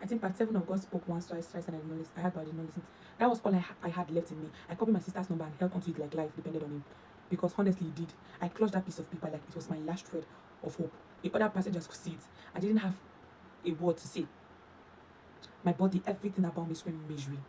think part 7 of God spoke once, twice, thrice, and I did not listen. I had, but I did not listen. That was all I had left in me. I copied my sister's number and held onto it like life depended on him. Because honestly, it did. I clutched that piece of paper like it was my last thread of hope. The other passengers could see it. I didn't have a word to say. My body, everything about me screamed misery.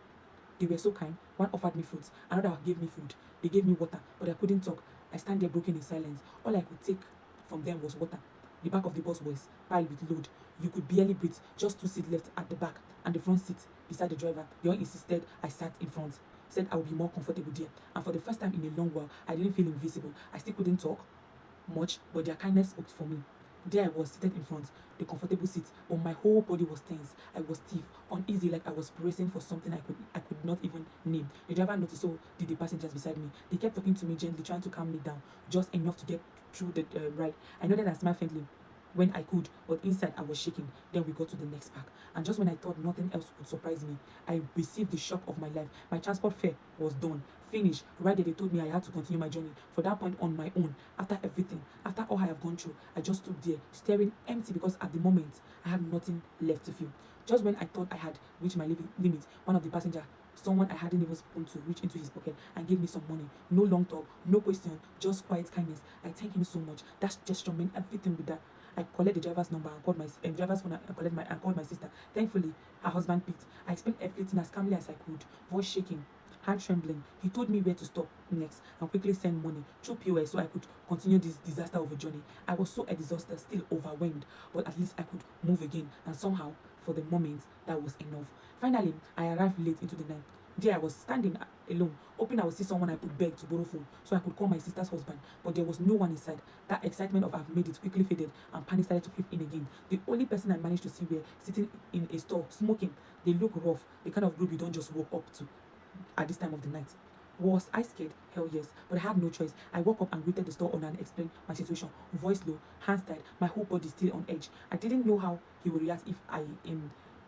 They were so kind. One offered me fruits, another gave me food. They gave me water, but I couldn't talk. I stand there broken in silence. All I could take from them was water. The back of the bus was piled with load. You could barely breathe. Just 2 seats left at the back and the front seat beside the driver. They all insisted I sat in front. Said I would be more comfortable there. And for the first time in a long while, I didn't feel invisible. I still couldn't talk much, but their kindness spoke for me. There I was seated in front, the comfortable seat, but my whole body was tense. I was stiff, uneasy, like I was bracing for something I could not even name. The driver noticed, so did the passengers beside me. They kept talking to me gently, trying to calm me down, just enough to get through the ride. I nodded and smiled faintly when I could, but inside I was shaking. Then we got to the next park, and just when I thought nothing else would surprise me, I received the shock of my life. My transport fare was done, finished. Right there, they told me I had to continue my journey for that point on my own. After everything, after all I have gone through, I just stood there, staring empty because at the moment I had nothing left to feel. Just when I thought I had reached my limit, one of the passengers, someone I hadn't even spoken to, reached into his pocket and gave me some money. No long talk, no question, just quiet kindness. I thank him so much. That gesture meant everything with that. I collected the driver's number and called my driver's phone and called my sister. Thankfully, her husband picked. I explained everything as calmly as I could, voice shaking, hand trembling. He told me where to stop next and quickly send money through POS so I could continue this disaster of a journey. I was so exhausted, still overwhelmed, but at least I could move again, and somehow, for the moment, that was enough. Finally, I arrived late into the night. There I was standing alone, hoping I would see someone I could beg to borrow phone so I could call my sister's husband, but there was no one inside. That excitement of I've made it quickly faded and panic started to creep in again. The only person I managed to see were sitting in a store, smoking. They look rough, the kind of group you don't just walk up to at this time of the night. Was I scared? Hell yes, but I had no choice. I woke up and greeted the store owner and explained my situation. Voice low, hands tied, my whole body still on edge. I didn't know how he would react if I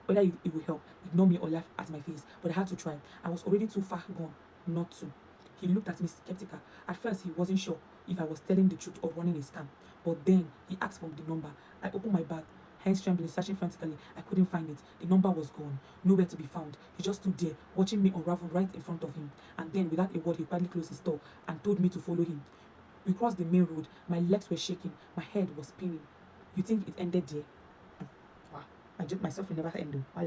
whether it would help, ignore me or laugh at my face, but I had to try. I was already too far gone not to. He looked at me skeptical. At first, he wasn't sure if I was telling the truth or running a scam, but then he asked for the number. I opened my bag, hands trembling, searching frantically. I couldn't find it. The number was gone, nowhere to be found. He just stood there, watching me unravel right in front of him. And then, without a word, he quietly closed his door and told me to follow him. We crossed the main road. My legs were shaking. My head was spinning. You think it ended there? Wow. Myself will never end though.